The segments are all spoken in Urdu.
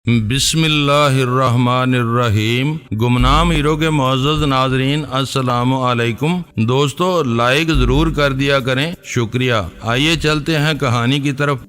بسم اللہ الرحمن الرحیم۔ گمنام ہیرو کے معزز ناظرین السلام علیکم۔ دوستو لائک ضرور کر دیا کریں، شکریہ۔ آئیے چلتے ہیں کہانی کی طرف۔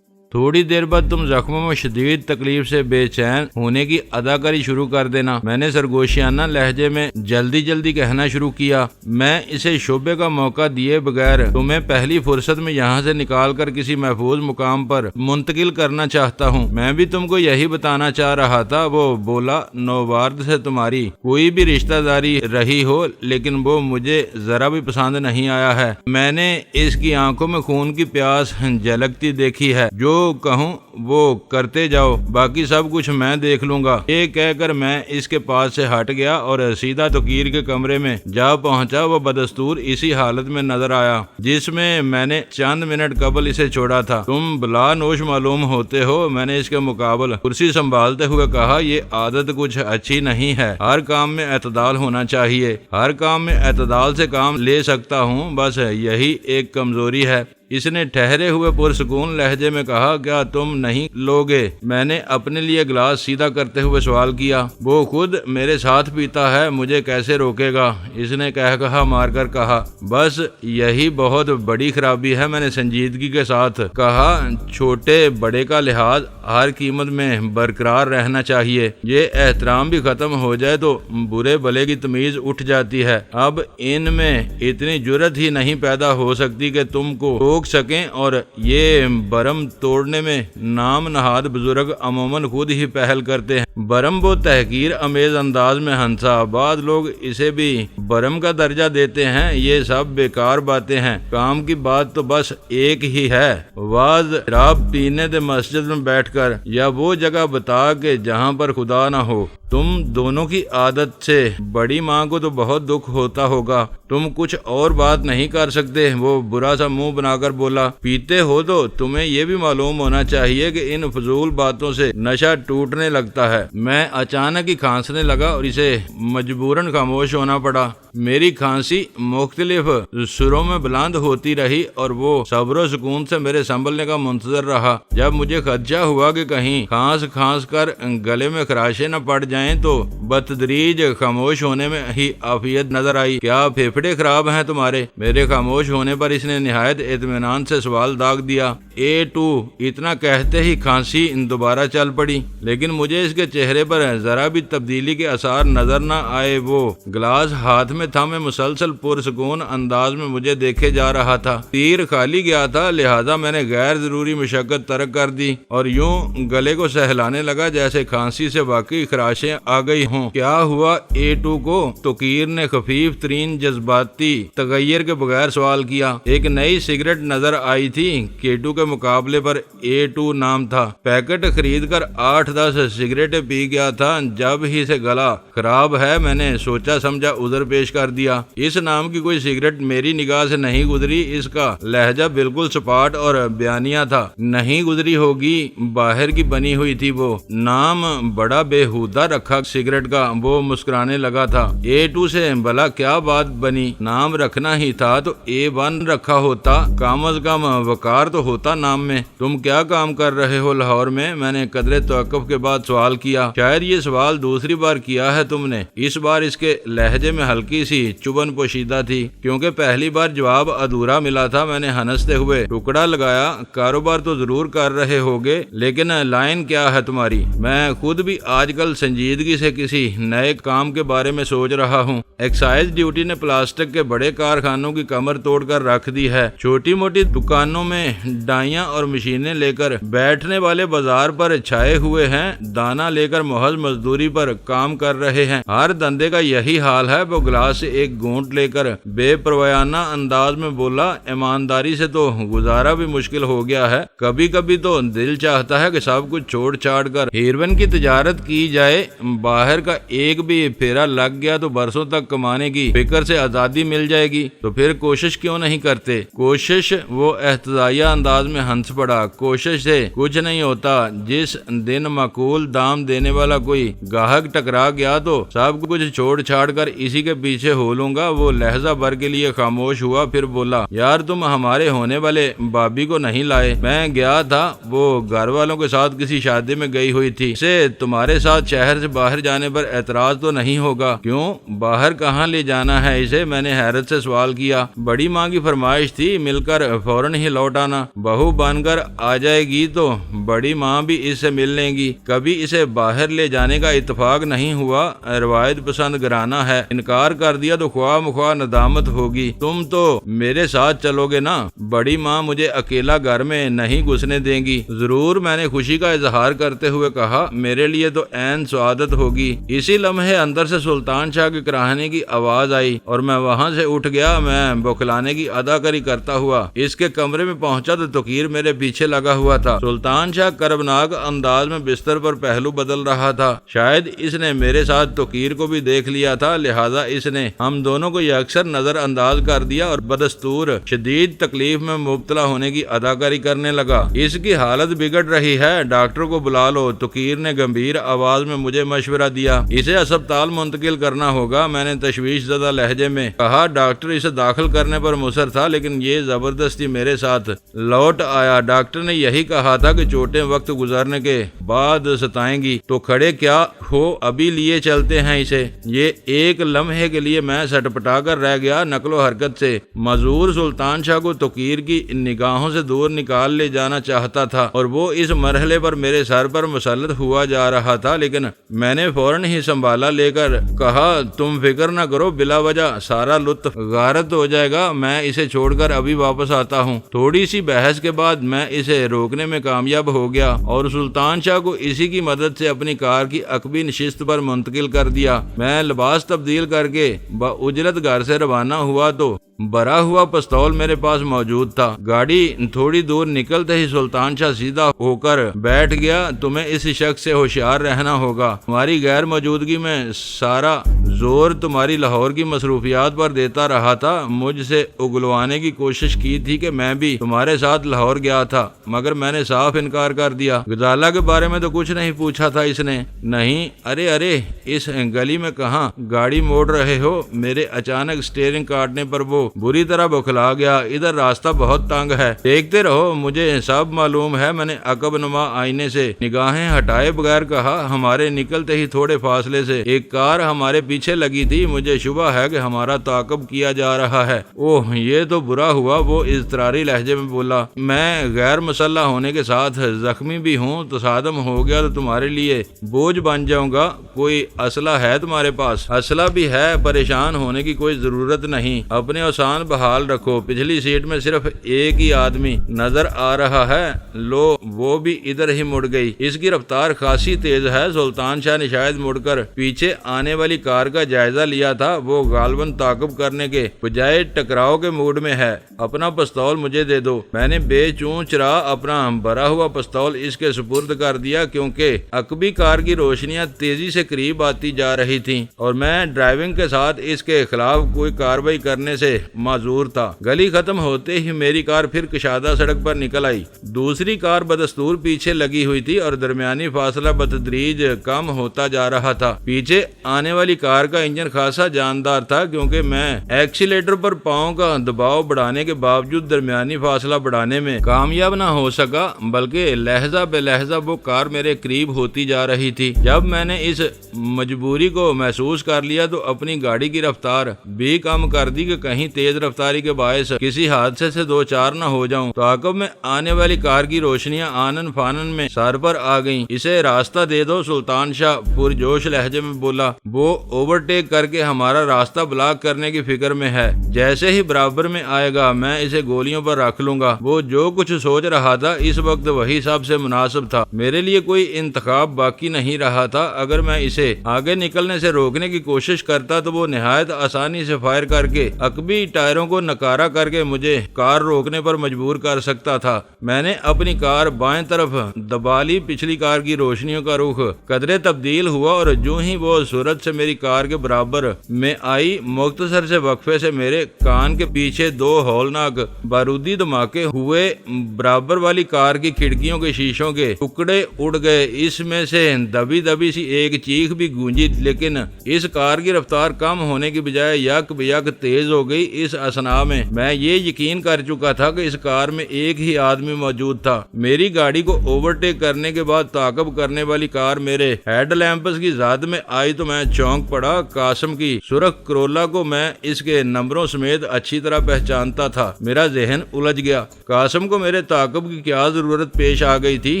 تھوڑی دیر بعد تم زخموں میں شدید تکلیف سے بے چین ہونے کی اداکاری شروع کر دینا۔ میں نے سرگوشیانہ لہجے میں جلدی کہنا شروع کیا، میں اسے شعبے کا موقع دیے بغیر تمہیں پہلی فرصت میں یہاں سے نکال کر کسی محفوظ مقام پر منتقل کرنا چاہتا ہوں۔ میں بھی تم کو یہی بتانا چاہ رہا تھا۔ وہ بولا، نوبارد سے تمہاری کوئی بھی رشتہ داری رہی ہو لیکن وہ مجھے ذرا بھی پسند نہیں آیا ہے۔ میں نے اس کی آنکھوں میں خون کی پیاس جھلکتی دیکھی ہے۔ جو کہوں وہ کرتے جاؤ، باقی سب کچھ میں دیکھ لوں گا۔ یہ کہہ کر میں اس کے پاس سے ہٹ گیا اور سیدھا توقیر کے کمرے میں جا پہنچا۔ وہ بدستور اسی حالت میں نظر آیا جس میں نے چند منٹ قبل اسے چھوڑا تھا۔ تم بلا نوش معلوم ہوتے ہو، میں نے اس کے مقابل کرسی سنبھالتے ہوئے کہا۔ یہ عادت کچھ اچھی نہیں ہے، ہر کام میں اعتدال ہونا چاہیے۔ ہر کام میں اعتدال سے کام لے سکتا ہوں، بس یہی ایک کمزوری ہے۔ اس نے ٹھہرے ہوئے پرسکون لہجے میں کہا، کیا تم نہیں لوگے؟ میں نے اپنے لیے گلاس سیدھا کرتے ہوئے سوال کیا۔ وہ خود میرے ساتھ پیتا ہے، مجھے کیسے روکے گا؟ اس نے کہا مار کر کہا۔ بس یہی بہت بڑی خرابی ہے، میں نے سنجیدگی کے ساتھ کہا۔ چھوٹے بڑے کا لحاظ ہر قیمت میں برقرار رہنا چاہیے۔ یہ احترام بھی ختم ہو جائے تو برے بھلے کی تمیز اٹھ جاتی ہے۔ اب ان میں اتنی جرت ہی نہیں پیدا ہو سکتی کہ تم کو روک سکیں، اور یہ برم توڑنے میں نام نہاد بزرگ عموماً خود ہی پہل کرتے ہیں۔ برم وہ تحقیر امیز انداز میں ہنسا۔ بعض لوگ اسے بھی برم کا درجہ دیتے ہیں۔ یہ سب بیکار باتیں ہیں۔ کام کی بات تو بس ایک ہی ہے، واز شراب پینے دے مسجد میں بیٹھ کر، یا وہ جگہ بتا کہ جہاں پر خدا نہ ہو۔ تم دونوں کی عادت سے بڑی ماں کو تو بہت دکھ ہوتا ہوگا۔ تم کچھ اور بات نہیں کر سکتے؟ وہ برا سا منہ بنا کر بولا۔ پیتے ہو تو تمہیں یہ بھی معلوم ہونا چاہیے کہ ان فضول باتوں سے نشہ ٹوٹنے لگتا ہے۔ میں اچانک ہی کھانسنے لگا اور اسے مجبوراً خاموش ہونا پڑا۔ میری کھانسی مختلف سروں میں بلند ہوتی رہی اور وہ صبر و سکون سے میرے سنبھلنے کا منتظر رہا۔ جب مجھے خدشہ ہوا کہ کہیں کھانس کر گلے میں خراشیں نہ پڑ جائیں تو بتدریج خاموش ہونے میں ہی عافیت نظر آئی۔ کیا پھیپھڑے خراب ہیں تمہارے؟ میرے خاموش ہونے پر اس نے نہایت اطمینان سے سوال داغ دیا۔ A2 اتنا کہتے ہی کھانسی دوبارہ چل پڑی، لیکن مجھے اس کے چہرے پر ذرا بھی تبدیلی کے آثار نظر نہ آئے۔ وہ گلاس ہاتھ میں تھامے مسلسل پرسکون انداز میں مجھے دیکھے جا رہا تھا۔ تیر خالی گیا تھا، لہذا میں نے غیر ضروری مشقت ترک کر دی اور یوں گلے کو سہلانے لگا جیسے کھانسی سے واقعی خراشیں آ گئی ہوں۔ کیا ہوا A2 کو؟ توقیر نے خفیف ترین جذباتی تغیر کے بغیر سوال کیا۔ ایک نئی سگریٹ نظر آئی تھی۔ K2 کے مقابلے پر A2 نام تھا۔ پیکٹ خرید کر 8-10 سگریٹیں پی گیا تھا جب ہی سے گلا خراب ہے۔ میں نے سوچا سمجھا عذر پیش کر دیا۔ اس نام کی کوئی سگریٹ میری نگاہ سے نہیں گزری۔ اس کا لہجہ بالکل سپاٹ اور بیانیہ تھا۔ نہیں گزری ہوگی، باہر کی بنی ہوئی تھی۔ وہ نام بڑا بےہودہ رکھا سگریٹ کا۔ وہ مسکرانے لگا تھا۔ A2 سے بھلا کیا بات بنی؟ نام رکھنا ہی تھا تو A1 رکھا ہوتا، کم از کم وقار تو ہوتا نام میں۔ تم کیا کام کر رہے ہو لاہور میں؟ میں نے قدرے توقف کے بعد سوال کیا۔ شاید یہ سوال دوسری بار کیا ہے تم نے۔ اس بار اس کے لہجے میں ہلکی سی چبھن پوشیدہ تھی، کیونکہ پہلی بار جواب ادھورا ملا تھا۔ میں نے ہنستے ہوئے ٹکڑا لگایا، کاروبار تو ضرور کر رہے ہوگے، لیکن لائن کیا ہے تمہاری؟ میں خود بھی آج کل سنجیدگی سے کسی نئے کام کے بارے میں سوچ رہا ہوں۔ ایکسائز ڈیوٹی نے پلاسٹک کے بڑے کارخانوں کی کمر توڑ کر رکھ دی ہے۔ چھوٹی موٹی دکانوں میں ڈائیاں اور مشینیں لے کر بیٹھنے والے بازار پر چھائے ہوئے ہیں، دانا لے کر محض مزدوری پر کام کر رہے ہیں۔ ہر دندے کا یہی حال ہے۔ وہ گلاس سے ایک گھونٹ لے کر بے پروایانہ انداز میں بولا، ایمانداری سے تو گزارا بھی مشکل ہو گیا ہے۔ کبھی کبھی تو دل چاہتا ہے کہ سب کچھ چھوڑ چھاڑ کر ہیروین کی تجارت کی جائے۔ باہر کا ایک بھی پھیرا لگ گیا تو برسوں تک کمانے کی فکر سے آزادی مل جائے گی۔ تو پھر کوشش کیوں نہیں کرتے؟ کوشش، وہ احتجاجیہ انداز میں ہنس پڑا۔ کوشش سے کچھ نہیں ہوتا، جس دن معقول دام دینے والا کوئی گاہک ٹکرا گیا تو سب کچھ چھوڑ چھاڑ کر اسی کے پیچھے ہو لوں گا۔ وہ لہجہ بھر کے لیے خاموش ہوا، پھر بولا، یار تم ہمارے ہونے والے بابی کو نہیں لائے؟ میں گیا تھا، وہ گھر والوں کے ساتھ کسی شادی میں گئی ہوئی تھی۔ اسے تمہارے ساتھ شہر سے باہر جانے پر اعتراض تو نہیں ہوگا؟ کیوں، باہر کہاں لے جانا ہے اسے؟ میں نے حیرت سے سوال کیا۔ بڑی ماں کی فرمائش تھی، مل کر فوراً ہی لوٹ آنا۔ بہو بن کر آ جائے گی تو بڑی ماں بھی اس سے مل لیں گی۔ کبھی اسے باہر لے جانے کا اتفاق نہیں ہوا، روایت پسند گھرانہ ہے، انکار کر دیا تو خواہ مخواہ ندامت ہوگی۔ تم تو میرے ساتھ چلو گے نا؟ بڑی ماں مجھے اکیلا گھر میں نہیں گھسنے دیں گی۔ ضرور، میں نے خوشی کا اظہار کرتے ہوئے کہا، میرے لیے تو عین سعادت ہوگی۔ اسی لمحے اندر سے سلطان شاہ کے کراہنے کی آواز آئی اور میں وہاں سے اٹھ گیا۔ میں بخلانے کی اداکاری کرتا ہوا اس کے کمرے میں پہنچا تو توقیر میرے پیچھے لگا ہوا تھا۔ سلطان شاہ کربناک انداز میں بستر پر پہلو بدل رہا تھا۔ شاید اس نے میرے ساتھ توقیر کو بھی دیکھ لیا تھا، لہذا اس نے ہم دونوں کو یکسر نظر انداز کر دیا اور بدستور شدید تکلیف میں مبتلا ہونے کی اداکاری کرنے لگا۔ اس کی حالت بگڑ رہی ہے، ڈاکٹر کو بلا لو، توقیر نے گمبھیر آواز میں مجھے مشورہ دیا۔ اسے اسپتال منتقل کرنا ہوگا، میں نے تشویش زدہ لہجے میں کہا۔ ڈاکٹر اسے داخل کرنے پر مصر تھا، لیکن یہ زبردستی میرے ساتھ لوٹ آیا۔ ڈاکٹر نے یہی کہا تھا کہ چوٹیں وقت گزرنے کے بعد ستائیں گی، تو کھڑے کیا ہو، ابھی لیے چلتے ہیں اسے۔ یہ ایک لمحے کے لیے میں سٹپٹا کر رہ گیا۔ نقل و حرکت سے معذور سلطان شاہ کو توقیر کی نگاہوں سے دور نکال لے جانا چاہتا تھا اور وہ اس مرحلے پر میرے سر پر مسلط ہوا جا رہا تھا، لیکن میں نے فوراً ہی سنبھالا لے کر کہا، تم فکر نہ کرو، بلا وجہ سارا لطف غارت ہو جائے گا، میں اسے چھوڑ کر ابھی واپس آتا ہوں۔ تھوڑی سی بحث کے بعد میں اسے روکنے میں کامیاب ہو گیا اور سلطان شاہ کو اسی کی مدد سے اپنی کار کی عقبی نشست پر منتقل کر دیا۔ میں لباس تبدیل کر کے باجرت گھر سے روانہ ہوا تو بھرا ہوا پستول میرے پاس موجود تھا۔ گاڑی تھوڑی دور نکلتے ہی سلطان شاہ سیدھا ہو کر بیٹھ گیا۔ تمہیں اس شخص سے ہوشیار رہنا ہوگا، تمہاری غیر موجودگی میں سارا زور تمہاری لاہور کی مصروفیات پر دیتا رہا تھا۔ مجھ سے اگلوانے کی کوشش کی تھی کہ میں بھی تمہارے ساتھ لاہور گیا تھا، مگر میں نے صاف انکار کر دیا۔ غزالہ کے بارے میں تو کچھ نہیں پوچھا تھا اس نے؟ نہیں۔ ارے اس گلی میں کہاں گاڑی موڑ رہے ہو؟ میرے اچانک سٹیئرنگ کاٹنے پر وہ بری طرح بکھلا گیا۔ ادھر راستہ بہت تنگ ہے، دیکھتے رہو، مجھے سب معلوم ہے۔ میں نے عقب نما آئینے سے نگاہیں ہٹائے بغیر کہا۔ ہمارے نکلتے ہی تھوڑے فاصلے سے ایک کار ہمارے پیچھے لگی تھی، مجھے شبہ ہے کہ ہمارا تعاقب کیا جا رہا ہے۔ اوہ، یہ تو برا ہوا، وہ اضطراری لہجے میں بولا۔ میں غیر مسلح ہونے کے ساتھ زخمی بھی ہوں، تصادم ہو گیا تو تمہارے لیے بوجھ بن جاؤں گا۔ کوئی اسلحہ ہے تمہارے پاس؟ اسلحہ بھی ہے، پریشان ہونے کی کوئی ضرورت نہیں، اپنے اوسان بحال رکھو۔ پچھلی سیٹ میں صرف ایک ہی آدمی نظر آ رہا ہے، لو وہ بھی ادھر ہی مڑ گئی۔ اس کی رفتار خاصی تیز ہے۔ سلطان شاہ نے شاید مڑ کر پیچھے آنے والی کار کا جائزہ لیا تھا۔ وہ غالباً تعاقب کرنے کے بجائے ٹکراؤ کے موڈ میں ہے۔ اپنا پستول مجھے دے دو۔ میں نے بے چون چرا اپنا بھرا ہوا پستول اس کے سپرد کر دیا، کیونکہ عقبی کار کی روشنیاں تیزی سے قریب آتی جا رہی تھیں اور میں ڈرائیونگ کے ساتھ اس کے خلاف کوئی کارروائی کرنے سے معذور تھا۔ گلی ختم ہوتے ہی میری کار پھر کشادہ سڑک پر نکل آئی۔ دوسری کار بدستور پیچھے لگی ہوئی تھی اور درمیانی فاصلہ بتدریج کم ہوتا جا رہا تھا۔ پیچھے آنے والی کار کا انجن خاصا جاندار تھا، کیونکہ میں ایکسیلیٹر پر پاؤں کا دباؤ بڑھانے کے باوجود درمیانی فاصلہ بڑھانے میں کامیاب نہ ہو سکا، بلکہ لہجہ بے لہجہ وہ کار میرے قریب ہوتی جا رہی تھی۔ جب میں نے اس مجبوری کو محسوس کر لیا تو اپنی گاڑی کی رفتار بھی کم کر دی کہ کہیں تیز رفتاری کے باعث کسی حادثے سے دو چار نہ ہو جاؤں۔ تو عقب میں آنے والی کار کی روشنیاں آنن فانن میں سر پر آ گئیں۔ اسے راستہ دے دو، سلطان شاہ پرجوش لہجے میں بولا۔ وہ اوورٹیک کر کے ہمارا راستہ بلاک کرنے کی فکر میں ہے، جیسے ہی برابر میں آئے گا میں اسے گولیوں پر رکھ لوں گا۔ وہ جو کچھ سوچ رہا تھا اس وقت وہی سب سے مناسب تھا۔ میرے لیے کوئی انتخاب باقی نہیں رہا تھا۔ اگر میں اسے آگے نکلنے سے روکنے کی کوشش کرتا تو وہ نہایت آسانی سے فائر کر کے عقبی ٹائروں کو نکارا کر کے مجھے کار روکنے پر مجبور کر سکتا تھا۔ میں نے اپنی کار بائیں طرف دبا لی۔ پچھلی کار کی روشنیوں کا رخ قدرے تبدیل ہوا اور جو ہی وہ صورت سے میری کار کے برابر میں آئی۔ مختصر سے وقفے سے میرے کان کے پیچھے 2 ہولناک بارودی دھماکے ہوئے، برابر والی کار کی کھڑکیوں کے شیشوں کے ٹکڑے اڑ گئے، اس میں سے دبی دبی سی ایک چیخ بھی گونجی، لیکن اس کار کی رفتار کم ہونے کی بجائے یک بیک تیز ہو گئی۔ اس اثناء میں یہ یقین کر چکا تھا کہ اس کار میں ایک ہی آدمی موجود تھا۔ میری گاڑی کو اوورٹیک کرنے کے بعد تعاقب کرنے والی کار میرے ہیڈ لیمپس کی زد میں آئی تو میں چونک پڑا۔ قاسم کی سرخ کرولا کو میں اس کے نمبروں سمیت اچھی طرح پہچانتا تھا۔ میرا ذہن الجھ گیا۔ قاسم کو میرے تعاقب کی کیا ضرورت پیش آ گئی تھی؟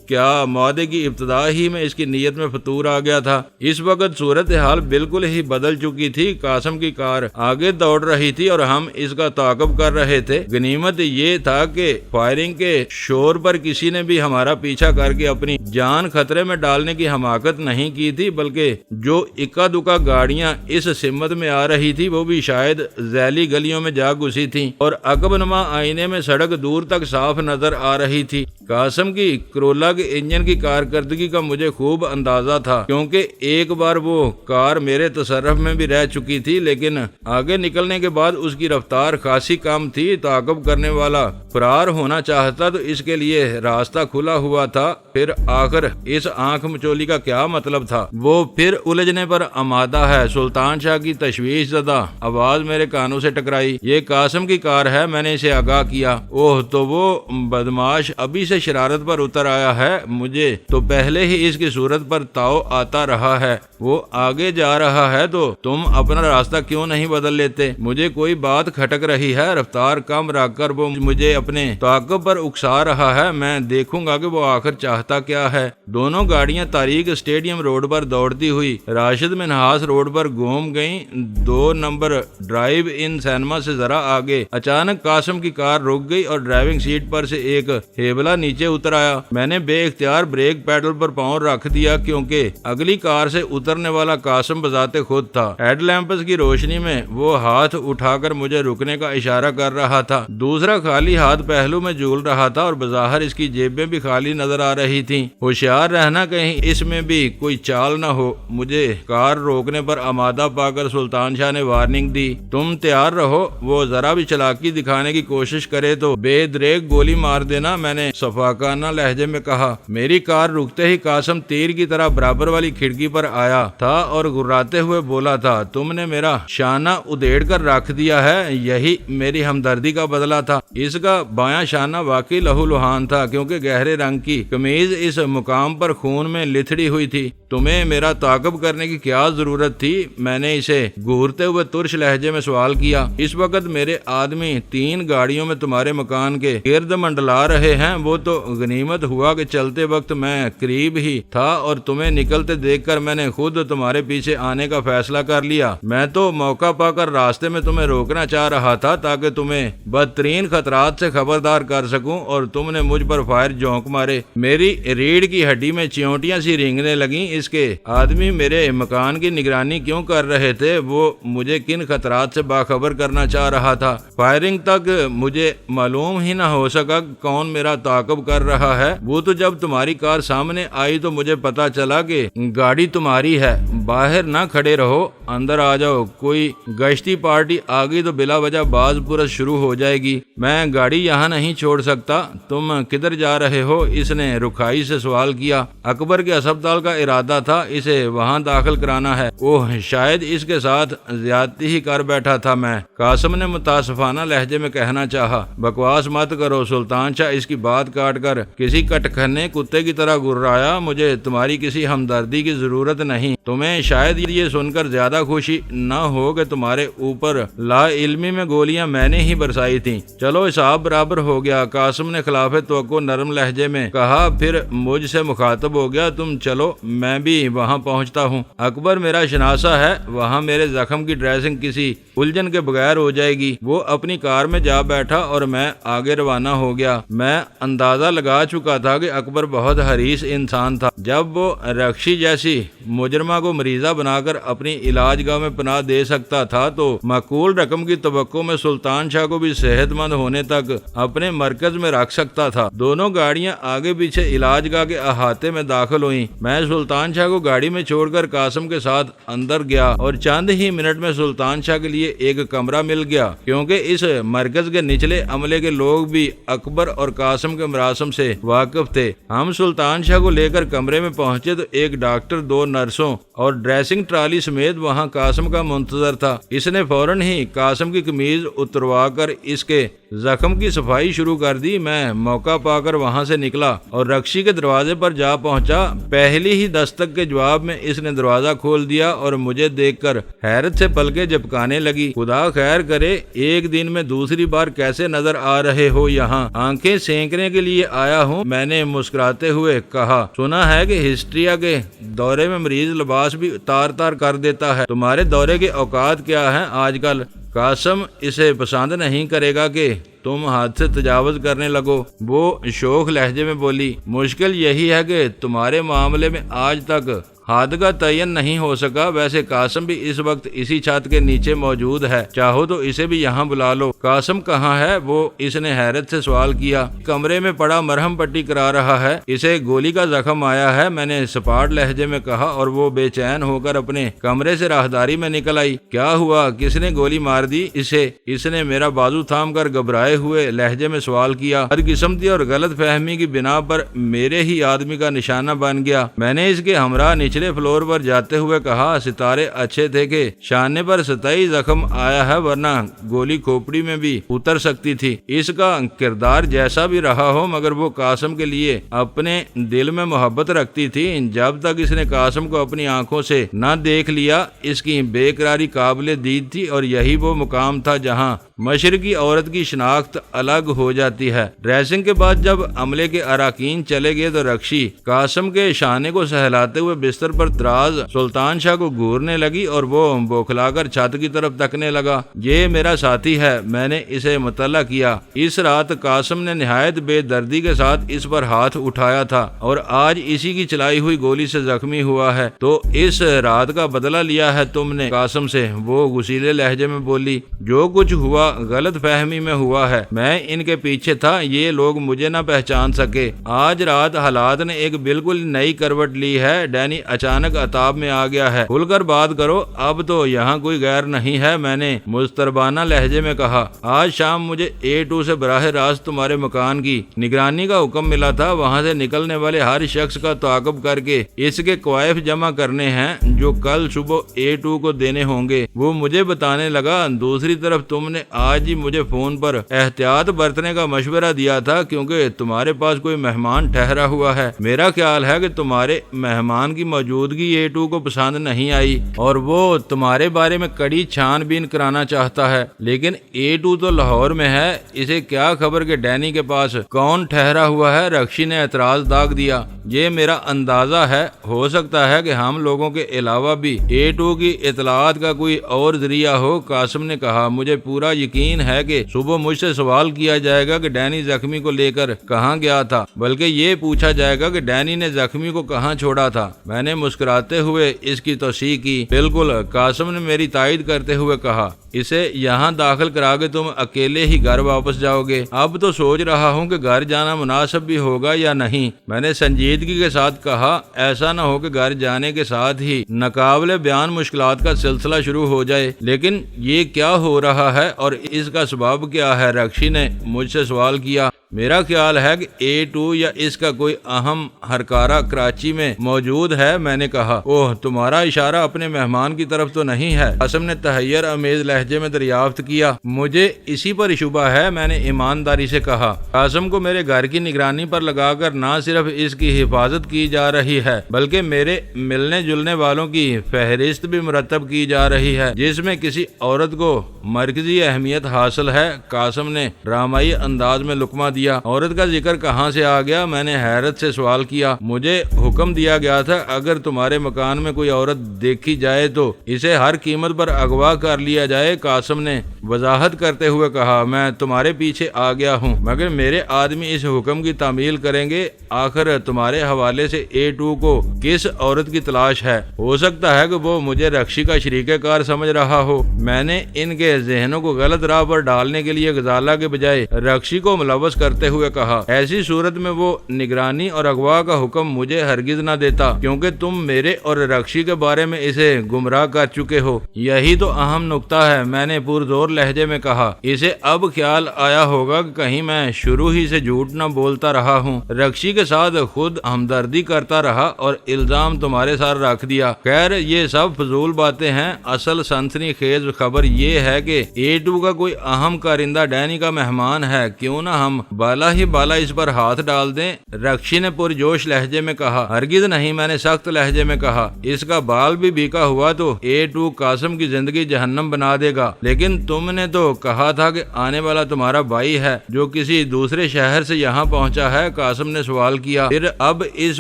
کیا معاہدے کی ابتدا ہی میں اس کی نیت میں فطور آ گیا تھا؟ اس وقت صورتحال بالکل ہی بدل چکی تھی۔ قاسم کی کار آگے دوڑ رہی تھی اور ہم اس کا تعاقب کر رہے تھے۔ غنیمت یہ تھا کہ فائرنگ کے شور پر کسی نے بھی ہمارا پیچھا کر کے اپنی جان خطرے میں ڈالنے کی حماقت نہیں کی تھی، بلکہ جو اکا دکا گاڑیاں اس سمت میں آ رہی تھی وہ بھی شاید ذیلی گلیوں میں جا گھسی تھیں اور عقب نما آئینے میں سڑک دور تک صاف نظر آ رہی تھی۔ قاسم کی کرولا کے انجن کی کارکردگی کا مجھے خوب اندازہ تھا، کیونکہ ایک بار وہ کار میرے تصرف میں بھی رہ چکی تھی، لیکن آگے نکلنے کے بعد اس کی رفتار خاصی کم تھی۔ تعاقب کرنے والا فرار ہونا چاہتا تو اس کے لیے راستہ کھلا ہوا تھا۔ پھر آخر اس آنکھ مچولی کا کیا مطلب تھا؟ وہ پھر الجھنے پر آمادہ ہے۔ سلطان شاہ کی تشویش زدہ آواز میرے کانوں سے ٹکرائی۔ یہ قاسم کی کار ہے، میں نے اسے آگاہ کیا۔ اوہ، تو وہ بدماش ابھی سے شرارت پر اتر آیا ہے۔ مجھے تو پہلے ہی اس کی صورت پر تاؤ آتا رہا ہے۔ وہ آگے جا رہا ہے تو تم اپنا راستہ کیوں نہیں بدل لیتے؟ مجھے کوئی بات کھٹک رہی ہے۔ رفتار کم رکھ کر وہ مجھے اپنے تعاقب پر اکسا رہا ہے۔ میں دیکھوں گا کہ وہ آخر چاہتا کیا ہے۔ دونوں گاڑیاں تاریخ اسٹیڈیم روڈ پر دوڑتی ہوئی راشد منہاس روڈ پر گھوم گئیں۔ 2 نمبر ڈرائیو ان سینما سے ذرا آگے اچانک قاسم کی کار رک گئی اور ڈرائیونگ سیٹ پر سے ایک ہیبلا نیچے اتر آیا۔ میں نے بے اختیار بریک پیڈل پر پاؤں رکھ دیا، کیونکہ اگلی کار سے اترنے والا قاسم بذات خود تھا۔ ہیڈ لیمپس کی روشنی میں وہ ہاتھ اٹھا کر مجھے رکنے کا اشارہ کر رہا تھا۔ دوسرا خالی ہاتھ پہلو میں جھول رہا تھا اور بظاہر اس کی جیبیں بھی خالی نظر آ رہی تھیں۔ ہوشیار رہنا، کہیں اس میں بھی کوئی چال نہ ہو۔ مجھے کار روکنے پر آمادہ پا کر سلطان شاہ نے وارننگ دی، تم تیار رہو، وہ ذرا بھی چلاکی دکھانے کی کوشش کرے تو بے دریغ گولی مار دینا، میں نے صفاقانہ لہجے میں کہا۔ میری کار رکتے ہی قاسم تیر کی طرح برابر والی کھڑکی پر آیا تھا اور گراتے ہوئے بولا تھا، تم نے میرا شانہ ادھیڑ کر رکھ دیا ہے، یہی میری ہمدردی کا بدلہ تھا۔ اس کا بایاں شانہ واقعی لہو لہان تھا، کیونکہ گہرے رنگ کی قمیض اس مقام پر خون میں لتھڑی ہوئی تھی۔ تمہیں میرا تعاقب کرنے کی کیا ضرورت تھی؟ میں نے اسے گھورتے ہوئے ترش لہجے میں سوال کیا۔ اس وقت میرے آدمی 3 گاڑیوں میں تمہارے مکان کے گرد منڈلا رہے ہیں۔ وہ تو غنیمت ہوا کہ چلتے وقت میں قریب ہی تھا اور تمہیں نکلتے دیکھ کر میں نے خود تمہارے پیچھے آنے کا فیصلہ کر لیا۔ میں تو موقع پا کر راستے میں تمہیں روکنا چاہ رہا تھا تاکہ تمہیں بدترین خطرات سے خبردار کر سکوں، اور تم نے مجھ پر فائر جھونک مارے۔ میری ریڑھ کی ہڈی میں چیونٹیاں سی رینگنے لگیں۔ اس کے آدمی میرے مکان کی نگرانی کیوں کر رہے تھے؟ وہ مجھے کن خطرات سے باخبر کرنا چاہ رہا تھا؟ فائرنگ تک مجھے معلوم ہی نہ ہو سکا کون میرا تعاقب کر رہا ہے۔ وہ تو جب تمہاری کار سامنے آئی تو مجھے پتا چلا کہ گاڑی تمہاری ہے۔ باہر نہ کھڑے رہو، اندر آ جاؤ، کوئی گشتی پارٹی آ گئی تو بلا وجہ باز پرس شروع ہو جائے گی۔ میں گاڑی یہاں نہیں چھوڑ سکتا۔ تم کدھر جا رہے ہو؟ اس نے رکھائی سے سوال کیا۔ اکبر کے ہسپتال کا ارادہ تھا، اسے وہاں داخل کرانا ہے۔ اوہ، شاید اس کے ساتھ زیادتی ہی کر بیٹھا تھا میں، قاسم نے متاسفانہ لہجے میں کہنا چاہا۔ بکواس مت کرو، سلطان شاہ اس کی بات کاٹ کر کسی کٹکھنے کتے کی طرح گرایا۔ مجھے تمہاری کسی ہمدردی کی ضرورت نہیں۔ تمہیں شاید یہ سن کر زیادہ خوشی نہ ہو کہ تمہارے اوپر لا علمی میں گولیاں میں نے ہی برسائی تھیں۔ چلو حساب برابر ہو گیا، قاسم نے خلاف توقع نرم لہجے میں کہا۔ پھر مجھ سے مخاطب ہو گیا، تم چلو، میں بھی وہاں پہنچتا ہوں۔ اکبر میرا شناسا ہے، وہاں میرے زخم کی ڈریسنگ کسی الجھن کے بغیر ہو جائے گی۔ وہ اپنی کار میں جا بیٹھا اور میں آگے روانہ ہو گیا۔ میں انداز اندازہ لگا چکا تھا کہ اکبر بہت حریص انسان تھا۔ جب وہ رکشی جیسی مجرمہ کو مریضہ بنا کر اپنی علاج گاہ میں پناہ دے سکتا تھا تو معقول رقم کی توقع میں سلطان شاہ کو بھی صحت مند ہونے تک اپنے مرکز میں رکھ سکتا تھا۔ دونوں گاڑیاں آگے پیچھے علاج گاہ کے احاطے میں داخل ہوئیں۔ میں سلطان شاہ کو گاڑی میں چھوڑ کر قاسم کے ساتھ اندر گیا اور چند ہی منٹ میں سلطان شاہ کے لیے ایک کمرہ مل گیا، کیونکہ اس مرکز کے نچلے عملے کے لوگ بھی اکبر اور قاسم کے مراسم سے واقف تھے۔ ہم سلطان شاہ کو لے کر کمرے میں پہنچے تو ایک ڈاکٹر، 2 نرسوں اور ڈریسنگ ٹرالی سمیت وہاں قاسم کا منتظر تھا۔ اس نے فوراً ہی قاسم کی قمیض اتروا کر اس کے زخم کی صفائی شروع کر دی۔ میں موقع پا کر وہاں سے نکلا اور رکشی کے دروازے پر جا پہنچا۔ پہلی ہی دستک کے جواب میں اس نے دروازہ کھول دیا اور مجھے دیکھ کر حیرت سے پلکیں جھپکانے لگی۔ خدا خیر کرے، ایک دن میں دوسری بار کیسے نظر آ رہے ہو یہاں؟ آنکھیں سینکنے کے لیے آیا ہوں، میں نے مسکراتے ہوئے کہا۔ سنا ہے کہ ہسٹریا کے دورے میں مریض لباس بھی تار تار کر دیتا ہے۔ تمہارے دورے کے اوقات کیا ہیں آج کل؟ قاسم اسے پسند نہیں کرے گا کہ تم حد سے تجاوز کرنے لگو، وہ شوخ لہجے میں بولی۔ مشکل یہی ہے کہ تمہارے معاملے میں آج تک حد کا تعین نہیں ہو سکا۔ ویسے قاسم بھی اس وقت اسی چھت کے نیچے موجود ہے، چاہو تو اسے بھی یہاں بلا لو۔ قاسم کہاں ہے؟ وہ اس نے حیرت سے سوال کیا۔ کمرے میں پڑا مرہم پٹی کرا رہا ہے، اسے گولی کا زخم آیا ہے، میں نے سپاٹ لہجے میں کہا، اور وہ بے چین ہو کر اپنے کمرے سے راہداری میں نکل آئی۔ کیا ہوا؟ کس نے گولی مار دی اسے؟ اس نے میرا بازو تھام کر گھبرائے ہوئے لہجے میں سوال کیا۔ بدقسمتی اور غلط فہمی کی بنا پر میرے ہی آدمی کا نشانہ بن گیا۔ میں نے اس کے ہمراہ نچلے فلور پر جاتے ہوئے کہا، ستارے اچھے تھے کہ شانے پر سطحی زخم آیا ہے، ورنہ گولی کھوپڑی میں بھی اتر سکتی تھی۔ اس کا کردار جیسا بھی رہا ہو، مگر وہ قاسم کے لیے اپنے دل میں محبت رکھتی تھی۔ جب تک اس نے قاسم کو اپنی آنکھوں سے نہ دیکھ لیا، اس کی بے قراری قابل دید تھی، اور یہی وہ مقام تھا جہاں مشرقی عورت کی شناخت الگ ہو جاتی ہے۔ ڈریسنگ کے بعد جب عملے کے اراکین چلے گئے تو رکشی قاسم کے شانے کو سہلاتے ہوئے بستر پر دراز سلطان شاہ کو گورنے لگی اور وہ بوکھلا کر چھت کی طرف تکنے لگا۔ یہ میرا ساتھی ہے، میں نے اسے مطلع کیا۔ اس رات قاسم نے نہایت بے دردی کے ساتھ اس پر ہاتھ اٹھایا تھا اور آج اسی کی چلائی ہوئی گولی سے زخمی ہوا ہے۔ تو اس رات کا بدلہ لیا ہے تم نے قاسم سے؟ وہ غصیلے لہجے میں بولی۔ جو کچھ ہوا غلط فہمی میں ہوا ہے، میں ان کے پیچھے تھا، یہ لوگ مجھے نہ پہچان سکے۔ آج رات حالات نے ایک بالکل نئی کروٹ لی ہے۔ ڈینی اچانک عتاب میں آ گیا ہے۔ کھل کر بات کرو، اب تو یہاں کوئی غیر نہیں ہے، میں نے مستربانہ لہجے میں کہا۔ آج شام مجھے A2 سے براہ راست تمہارے مکان کی نگرانی کا حکم ملا تھا۔ وہاں سے نکلنے والے ہر شخص کا تعاقب کر کے اس کے کوائف جمع کرنے ہیں جو کل صبح A2 کو دینے ہوں گے، وہ مجھے بتانے لگا۔ دوسری طرف تم نے آج ہی مجھے فون پر احتیاط برتنے کا مشورہ دیا تھا، کیونکہ تمہارے پاس کوئی مہمان ٹھہرا ہوا ہے۔ میرا خیال ہے کہ تمہارے مہمان کی موجودگی A2 کو پسند نہیں آئی اور وہ تمہارے بارے میں کڑی چھان بین کرانا چاہتا ہے۔ لیکن A2 تو لاہور میں ہے، اسے کیا خبر کہ ڈینی کے پاس کون ٹھہرا ہوا ہے؟ رکشی نے اعتراض داغ دیا۔ یہ میرا اندازہ ہے، ہو سکتا ہے کہ ہم لوگوں کے علاوہ بھی A2 کی اطلاعات کا کوئی اور ذریعہ ہو، قاسم نے کہا۔ مجھے پورا یقین ہے کہ صبح مجھ سے سوال کیا جائے گا کہ ڈینی زخمی کو لے کر کہاں گیا تھا، بلکہ یہ پوچھا جائے گا کہ ڈینی نے زخمی کو کہاں چھوڑا تھا۔ میں نے مسکراتے ہوئے اس کی توثیق کی۔ بالکل، قاسم نے میری تائید کرتے ہوئے کہا۔ اسے یہاں داخل کرا کے تم اکیلے ہی گھر واپس جاؤ گے؟ اب تو سوچ رہا ہوں کہ گھر جانا مناسب بھی ہوگا یا نہیں، میں نے سنجیدگی کے ساتھ کہا۔ ایسا نہ ہو کہ گھر جانے کے ساتھ ہی ناقابل بیان مشکلات کا سلسلہ شروع ہو جائے۔ لیکن یہ کیا ہو رہا ہے اور اس کا سبب کیا ہے؟ رکشی نے مجھ سے سوال کیا۔ میرا خیال ہے کہ A2 یا اس کا کوئی اہم ہرکارہ کراچی میں موجود ہے، میں نے کہا۔ اوہ، تمہارا اشارہ اپنے مہمان کی طرف تو نہیں ہے؟ قاسم نے تحیر امیز لہجے میں دریافت کیا۔ مجھے اسی پر شبہ ہے، میں نے ایمانداری سے کہا۔ قاسم کو میرے گھر کی نگرانی پر لگا کر نہ صرف اس کی حفاظت کی جا رہی ہے، بلکہ میرے ملنے جلنے والوں کی فہرست بھی مرتب کی جا رہی ہے، جس میں کسی عورت کو مرکزی اہمیت حاصل ہے۔ قاسم نے ڈرامائی انداز میں لقمہ دیا لیا۔ عورت کا ذکر کہاں سے آ گیا؟ میں نے حیرت سے سوال کیا۔ مجھے حکم دیا گیا تھا اگر تمہارے مکان میں کوئی عورت دیکھی جائے تو اسے ہر قیمت پر اغوا کر لیا جائے۔ قاسم نے وضاحت کرتے ہوئے کہا، میں تمہارے پیچھے آ گیا ہوں مگر میرے آدمی اس حکم کی تعمیل کریں گے۔ آخر تمہارے حوالے سے A2 کو کس عورت کی تلاش ہے؟ ہو سکتا ہے کہ وہ مجھے رکشی کا شریک کار سمجھ رہا ہو۔ میں نے ان کے ذہنوں کو غلط راہ پر ڈالنے کے لیے غزالہ کے بجائے رکشی کو ملوث کرتے ہوئے کہا، ایسی صورت میں وہ نگرانی اور اغوا کا حکم مجھے ہرگز نہ دیتا کیونکہ تم میرے اور رکشی کے بارے میں اسے گمراہ کر چکے ہو۔ یہی تو اہم نقطہ ہے، میں نے پرزور لہجے میں کہا۔ اسے اب خیال آیا ہوگا کہ کہیں میں شروع ہی سے جھوٹ نہ بولتا رہا ہوں، رکشی کے ساتھ خود ہمدردی کرتا رہا اور الزام تمہارے ساتھ رکھ دیا۔ خیر یہ سب فضول باتیں ہیں، اصل سنسنی خیز خبر یہ ہے کہ A2 کا کوئی اہم کارندہ ڈینی کا مہمان ہے، کیوں نہ ہم بالا ہی بالا اس پر ہاتھ ڈال دیں؟ رکشی نے پرجوش لہجے میں کہا۔ ہرگز نہیں، میں نے سخت لہجے میں کہا، اس کا بال بھی بیکا ہوا تو A2 قاسم کی زندگی جہنم بنا دے گا۔ لیکن تم نے تو کہا تھا کہ آنے والا تمہارا بھائی ہے جو کسی دوسرے شہر سے یہاں پہنچا ہے، قاسم نے سوال کیا۔ پھر اب اس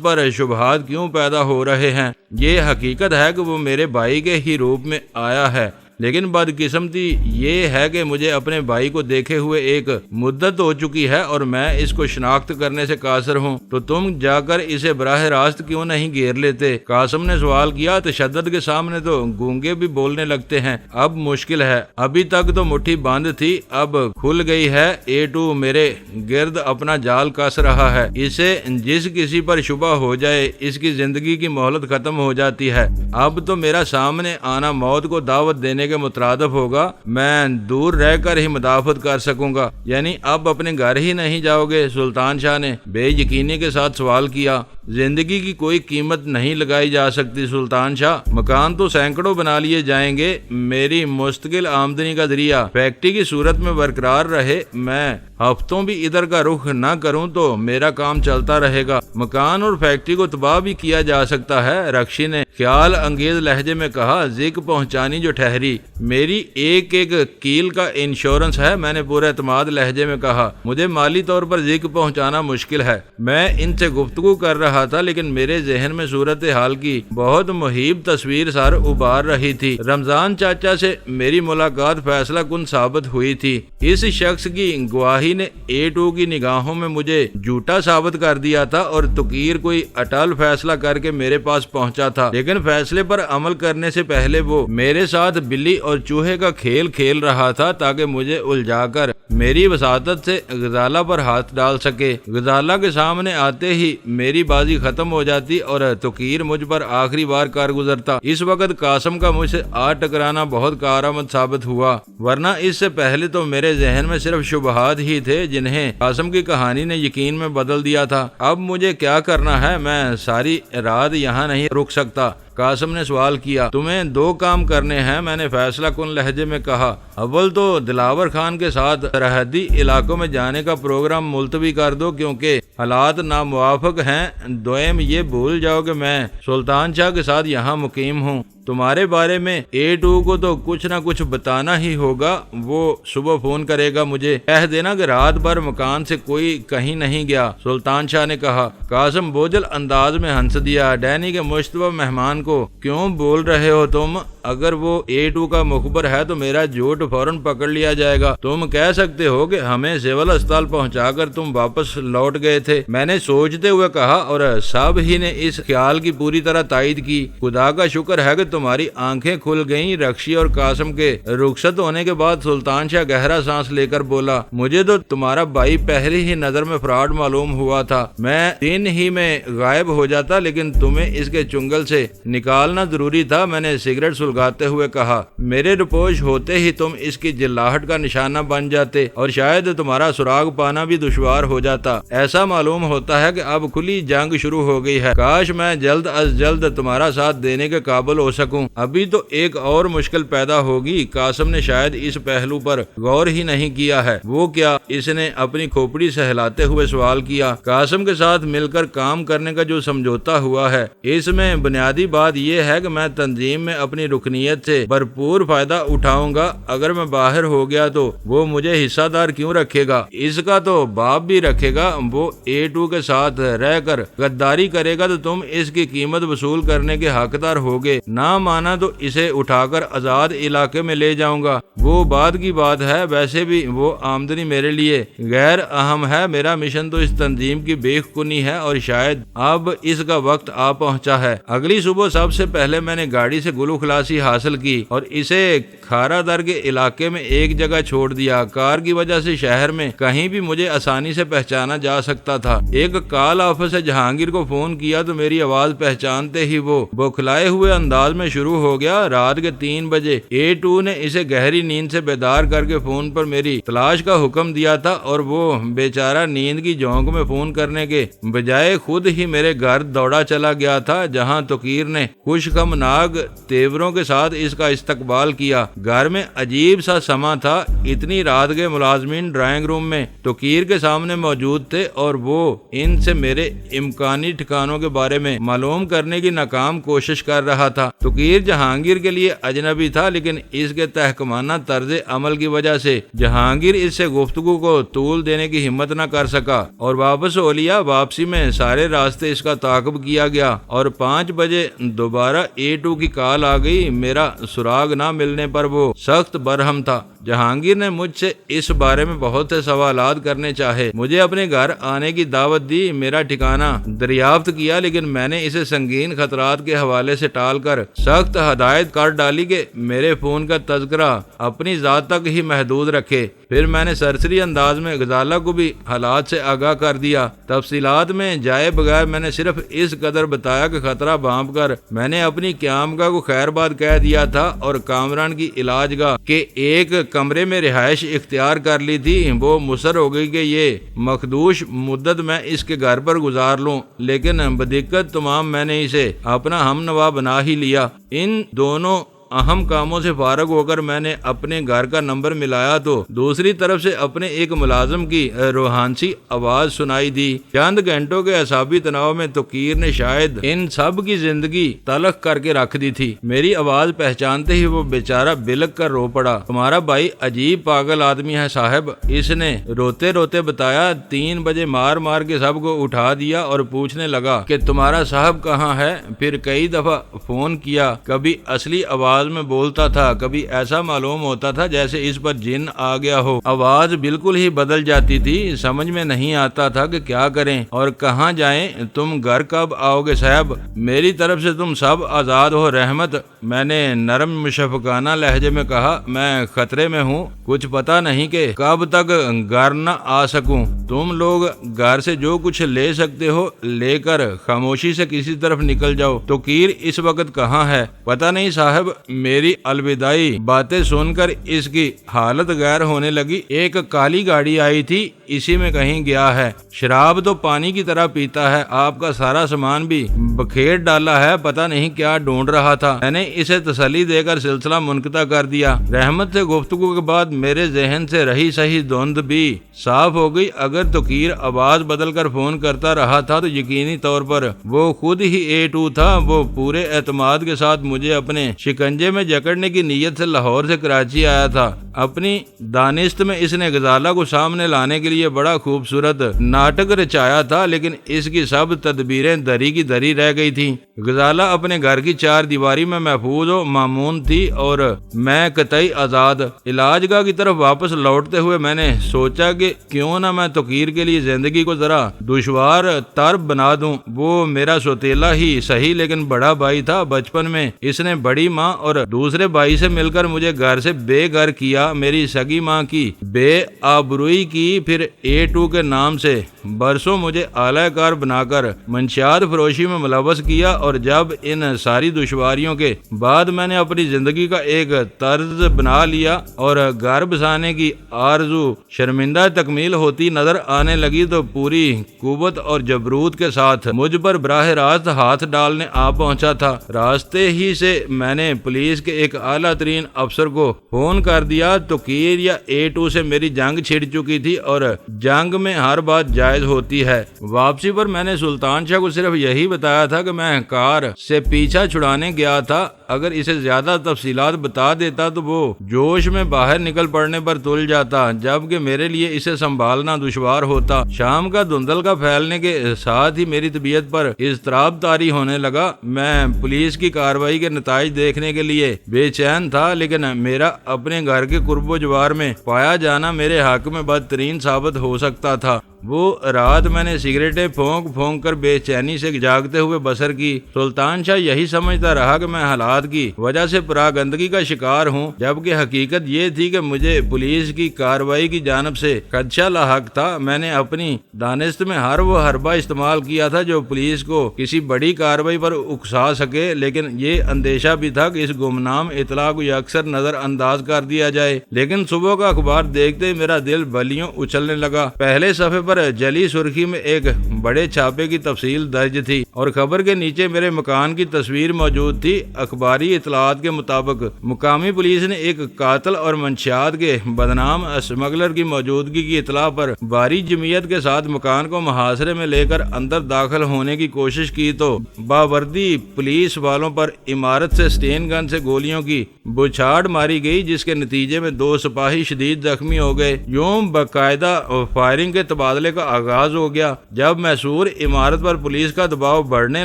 پر شبہات کیوں پیدا ہو رہے ہیں؟ یہ حقیقت ہے کہ وہ میرے بھائی کے ہی روپ میں آیا ہے، لیکن بدقسمتی یہ ہے کہ مجھے اپنے بھائی کو دیکھے ہوئے ایک مدت ہو چکی ہے اور میں اس کو شناخت کرنے سے قاصر ہوں، تو تم جا کر اسے براہ راست کیوں نہیں گھیر لیتے؟ قاسم نے سوال کیا۔ تشدد کے سامنے تو گونگے بھی بولنے لگتے ہیں، اب مشکل ہے، ابھی تک تو مٹھی بند تھی، اب کھل گئی ہے۔ A2 میرے گرد اپنا جال کس رہا ہے، اسے جس کسی پر شبہ ہو جائے اس کی زندگی کی مہلت ختم ہو جاتی ہے۔ اب تو میرا سامنے آنا موت کو دعوت دینے کے مترادف ہوگا، میں دور رہ کر ہی مدافعت کر سکوں گا۔ یعنی اب اپنے گھر ہی نہیں جاؤ گے؟ سلطان شاہ نے بے یقینی کے ساتھ سوال کیا۔ زندگی کی کوئی قیمت نہیں لگائی جا سکتی سلطان شاہ، مکان تو سینکڑوں بنا لیے جائیں گے، میری مستقل آمدنی کا ذریعہ فیکٹری کی صورت میں برقرار رہے، میں ہفتوں بھی ادھر کا رخ نہ کروں تو میرا کام چلتا رہے گا، مکان اور فیکٹری کو تباہ بھی کیا جا سکتا ہے۔ رکشی نے خیال انگیز لہجے میں کہا، ذک پہنچانی جو ٹھہری، میری ایک ایک کیل کا انشورنس ہے۔ میں نے پورے اعتماد لہجے میں کہا، مجھے مالی طور پر ذک پہنچانا مشکل ہے۔ میں ان سے گفتگو کر رہا تھا لیکن میرے ذہن میں صورتحال کی بہت محیب تصویر سر ابھار رہی تھی۔ رمضان چاچا سے میری ملاقات فیصلہ کن ثابت ہوئی تھی، اس شخص کی گواہی نے A2 کی نگاہوں میں مجھے جھوٹا ثابت کر دیا تھا اور تقیر کوئی اٹل فیصلہ کر کے میرے پاس پہنچا تھا، لیکن فیصلے پر عمل کرنے سے پہلے وہ میرے ساتھ بلی اور چوہے کا کھیل کھیل رہا تھا تاکہ مجھے الجھا کر میری وساطت سے غزالہ پر ہاتھ ڈال سکے۔ غزالہ کے سامنے آتے ہی میری بازی ختم ہو جاتی اور تقیر مجھ پر آخری بار کار گزرتا۔ اس وقت قاسم کا مجھ سے ٹکرانا بہت کارآمد ثابت ہوا، ورنہ اس سے پہلے تو میرے ذہن میں صرف شبہات ہی تھے جنہیں قاسم کی کہانی نے یقین میں بدل دیا تھا۔ اب مجھے کیا کرنا ہے؟ میں ساری رات یہاں نہیں رک سکتا۔ قاسم نے سوال کیا۔ تمہیں دو کام کرنے ہیں، میں نے فیصلہ کن لہجے میں کہا۔ اول تو دلاور خان کے ساتھ سرحدی علاقوں میں جانے کا پروگرام ملتوی کر دو کیونکہ حالات ناموافق ہیں۔ دوئم یہ بھول جاؤ کہ میں سلطان شاہ کے ساتھ یہاں مقیم ہوں۔ تمہارے بارے میں A2 کو تو کچھ نہ کچھ بتانا ہی ہوگا، وہ صبح فون کرے گا، مجھے کہہ دینا کہ رات بھر مکان سے کوئی کہیں نہیں گیا، سلطان شاہ نے کہا۔ قاسم بوجھل انداز میں ہنس دیا۔ ڈینی کے مشتبہ مہمان کو کیوں بول رہے ہو تم؟ اگر وہ A2 کا مخبر ہے تو میرا جھوٹ فوراً پکڑ لیا جائے گا۔ تم کہہ سکتے ہو کہ ہمیں سول اسپتال پہنچا کر تم واپس لوٹ گئے تھے، میں نے سوچتے ہوئے کہا، اور سب ہی نے اس خیال کی پوری طرح تائید کی۔ خدا کا شکر ہے کہ تمہاری آنکھیں کھل گئیں۔ رکشی اور قاسم کے رخصت ہونے کے بعد سلطان شاہ گہرا سانس لے کر بولا، مجھے تو تمہارا بھائی پہلی ہی نظر میں فراڈ معلوم ہوا تھا، میں دن ہی میں غائب ہو جاتا، لیکن تمہیں اس کے چنگل سے نکالنا ضروری تھا۔ میں نے سگریٹ سلگاتے ہوئے کہا، میرے رپوش ہوتے ہی تم اس کی جلاہٹ کا نشانہ بن جاتے اور شاید تمہارا سراغ پانا بھی دشوار ہو جاتا۔ ایسا معلوم ہوتا ہے کہ اب کھلی جنگ شروع ہو گئی ہے، کاش میں جلد از جلد تمہارا ساتھ دینے کے قابل ہو سکوں۔ ابھی تو ایک اور مشکل پیدا ہوگی۔ قاسم نے شاید اس پہلو پر غور ہی نہیں کیا ہے۔ وہ کیا؟ اس نے اپنی کھوپڑی سہلاتے ہوئے سوال کیا۔ قاسم کے ساتھ مل کر کام کرنے کا جو سمجھوتا ہوا ہے، اس میں بنیادی بات یہ ہے کہ میں تنظیم میں اپنی رکنیت سے بھرپور فائدہ اٹھاؤں گا۔ اگر میں باہر ہو گیا تو وہ مجھے حصہ دار کیوں رکھے گا؟ اس کا تو باپ بھی رکھے گا۔ وہ A2 کے ساتھ رہ کر غداری کرے گا تو تم اس کی قیمت وصول کرنے کے حقدار ہوگے۔ نہ مانا تو اسے اٹھا کر آزاد علاقے میں لے جاؤں گا۔ وہ بعد کی بات ہے۔ ویسے بھی وہ آمدنی میرے لیے غیر اہم ہے۔ میرا مشن تو اس تنظیم کی بیخ کنی ہے اور شاید اب اس کا وقت آ پہنچا ہے۔ اگلی صبح سب سے پہلے میں نے گاڑی سے گلو خلاصی حاصل کی اور اسے کھارا در کے علاقے میں ایک جگہ چھوڑ دیا۔ کار کی وجہ سے شہر میں کہیں بھی مجھے آسانی سے پہچانا جا سکتا تھا۔ ایک کال آفس سے جہانگیر کو فون کیا تو میری آواز پہچانتے ہی وہ بوکھلائے ہوئے انداز میں شروع ہو گیا۔ رات کے 3 بجے A2 نے اسے گہری نیند سے بیدار کر کے فون پر میری تلاش کا حکم دیا تھا اور وہ بیچارہ نیند کی جھونک میں فون کرنے کے بجائے خود ہی میرے گھر دوڑا چلا گیا تھا، جہاں توقیر نے خوشگوار تیوروں کے ساتھ اس کا استقبال کیا۔ گھر میں عجیب سا سما تھا۔ اتنی رات کے ملازمین ڈرائنگ روم میں توقیر کے سامنے موجود تھے اور وہ ان سے میرے امکانی ٹھکانوں کے بارے میں معلوم کرنے کی ناکام کوشش کر رہا تھا۔ توقیر جہانگیر کے لیے اجنبی تھا، لیکن اس کے تحکمانہ طرز عمل کی وجہ سے جہانگیر اس سے گفتگو کو طول دینے کی ہمت نہ کر سکا اور واپس ہو لیا۔ واپسی میں سارے راستے اس کا تعاقب کیا گیا اور 5 بجے دوبارہ A2 کی کال آ گئی۔ میرا سراغ نہ ملنے پر وہ سخت برہم تھا۔ جہانگیر نے مجھ سے اس بارے میں بہت سے سوالات کرنے چاہے۔ مجھے اپنے گھر آنے کی دعوت دی، میرا ٹھکانہ دریافت کیا، لیکن میں نے اسے سنگین خطرات کے حوالے سے ٹال کر سخت ہدایت کر ڈالی کہ میرے فون کا تذکرہ اپنی ذات تک ہی محدود رکھے۔ پھر میں نے سرسری انداز میں غزالہ کو بھی حالات سے آگاہ کر دیا۔ تفصیلات میں جائے بغیر میں نے صرف اس قدر بتایا کہ خطرہ بھانپ کر میں نے اپنی قیامگاہ کو خیر باد کہہ دیا تھا اور کامران کی علاج گاہ کے ایک کمرے میں رہائش اختیار کر لی تھی۔ وہ مصر ہو گئی کہ یہ مخدوش مدت میں اس کے گھر پر گزار لوں، لیکن بدقت تمام میں نے اسے اپنا ہم نوا بنا ہی لیا۔ ان دونوں اہم کاموں سے فارغ ہو کر میں نے اپنے گھر کا نمبر ملایا تو دوسری طرف سے اپنے ایک ملازم کی روحانسی آواز سنائی دی۔ چند گھنٹوں کے اعصابی تناؤ میں توقیر نے شاید ان سب کی زندگی تلخ کر کے رکھ دی تھی۔ میری آواز پہچانتے ہی وہ بیچارہ بلک کر رو پڑا۔ تمہارا بھائی عجیب پاگل آدمی ہے صاحب، اس نے روتے روتے بتایا۔ 3 بجے مار مار کے سب کو اٹھا دیا اور پوچھنے لگا کہ تمہارا صاحب کہاں ہے۔ پھر کئی دفعہ فون کیا، کبھی اصلی آواز میں بولتا تھا، کبھی ایسا معلوم ہوتا تھا جیسے اس پر جن آ گیا ہو۔ آواز بالکل ہی بدل جاتی تھی۔ سمجھ میں نہیں آتا تھا کہ کیا کریں اور کہاں جائیں۔ تم گھر کب آؤ گے صاحب؟ میری طرف سے تم سب آزاد ہو رحمت، میں نے نرم مشفقانہ لہجے میں کہا۔ میں خطرے میں ہوں، کچھ پتا نہیں کہ کب تک گھر نہ آ سکوں۔ تم لوگ گھر سے جو کچھ لے سکتے ہو لے کر خاموشی سے کسی طرف نکل جاؤ۔ توقیر اس وقت کہاں ہے؟ پتہ نہیں صاحب۔ میری الوداعی باتیں سن کر اس کی حالت غیر ہونے لگی۔ ایک کالی گاڑی آئی تھی، اسی میں کہیں گیا ہے۔ شراب تو پانی کی طرح پیتا ہے۔ آپ کا سارا سامان بھی بکھیر ڈالا ہے، پتہ نہیں کیا ڈھونڈ رہا تھا۔ میں نے اسے تسلی دے کر سلسلہ منقطع کر دیا۔ رحمت سے گفتگو کے بعد میرے ذہن سے رہی سہی دھند بھی صاف ہو گئی۔ اگر توقیر آواز بدل کر فون کرتا رہا تھا تو یقینی طور پر وہ خود ہی A2 تھا۔ وہ پورے اعتماد کے ساتھ مجھے اپنے شکنجے میں جکڑنے کی نیت سے لاہور سے کراچی آیا تھا۔ اپنی دانست میں اس نے غزالہ کو سامنے لانے کے لیے بڑا خوبصورت ناٹک رچایا تھا، لیکن اس کی سب تدبیریں دری کی دری رہ گئی تھیں۔ غزالہ اپنے گھر کی 4 دیواری میں محفوظ و مامون تھی اور میں قطعی آزاد۔ علاج گاہ کی طرف واپس لوٹتے ہوئے میں نے سوچا کہ کیوں نہ میں توقیر کے لیے زندگی کو ذرا دشوار تر بنا دوں۔ وہ میرا سوتیلا ہی صحیح لیکن بڑا بھائی تھا۔ بچپن میں اس نے بڑی ماں اور اور دوسرے بھائی سے مل کر مجھے گھر سے بے گھر کیا، میری سگی ماں کی بے آبروئی کی، پھر A2 کے نام سے برسوں مجھے اعلی کار بنا کر منشیات فروشی میں ملوث کیا، اور جب ان ساری دشواریوں کے بعد میں نے اپنی زندگی کا ایک طرز بنا لیا اور گھر بسانے کی آرزو شرمندہ تکمیل ہوتی نظر آنے لگی تو پوری قوت اور جبروت کے ساتھ مجھ پر براہ راست ہاتھ ڈالنے آ پہنچا تھا۔ راستے ہی سے میں نے پولیس کے ایک اعلیٰ ترین افسر کو فون کر دیا۔ توقیر یا A2 سے میری جنگ چھڑ چکی تھی اور جنگ میں ہر بات جائز ہوتی ہے۔ واپسی پر میں نے سلطان شاہ کو صرف یہی بتایا تھا کہ میں کار سے پیچھا چھڑانے گیا تھا، اگر اسے زیادہ تفصیلات بتا دیتا تو وہ جوش میں باہر نکل پڑنے پر تل جاتا، جبکہ میرے لیے اسے سنبھالنا دشوار ہوتا۔ شام کا دھندل کا پھیلنے کے ساتھ ہی میری طبیعت پر اضطراب طاری ہونے لگا۔ میں پولیس کی کارروائی کے نتائج دیکھنے کے لیے بے چین تھا، لیکن میرا اپنے گھر کے قرب و جوار میں پایا جانا میرے حق میں بدترین ثابت ہو سکتا تھا۔ وہ رات میں نے سگریٹیں پھونک پھونک کر بے چینی سے جاگتے ہوئے بسر کی۔ سلطان شاہ یہی سمجھتا رہا کہ میں حالات کی وجہ سے پراگندگی کا شکار ہوں، جبکہ حقیقت یہ تھی کہ مجھے پولیس کی کارروائی کی جانب سے خدشہ لاحق تھا۔ میں نے اپنی دانست میں ہر وہ حربہ استعمال کیا تھا جو پولیس کو کسی بڑی کارروائی پر اکسا سکے، لیکن یہ اندیشہ بھی تھا کہ اس گمنام اطلاع کو اکثر نظر انداز کر دیا جائے۔ لیکن صبح کا اخبار دیکھتے ہی میرا دل بلیوں اچھلنے لگا۔ پہلے صفحے پر جلی سرخی میں ایک بڑے چھاپے کی تفصیل درج تھی اور خبر کے نیچے میرے مکان کی تصویر موجود تھی۔ اخباری اطلاعات کے مطابق مقامی پولیس نے ایک قاتل اور منشیات کے بدنام اسمگلر کی موجودگی کی اطلاع پر بھاری جمعیت کے ساتھ مکان کو محاصرے میں لے کر اندر داخل ہونے کی کوشش کی تو باوردی پولیس والوں پر عمارت سے سٹین گن سے گولیوں کی بچھاڑ ماری گئی، جس کے نتیجے میں 2 سپاہی شدید زخمی ہو گئے۔ یوں باقاعدہ فائرنگ کے تبادلے کا آغاز ہو گیا۔ جب محصور عمارت پر پولیس کا دباؤ بڑھنے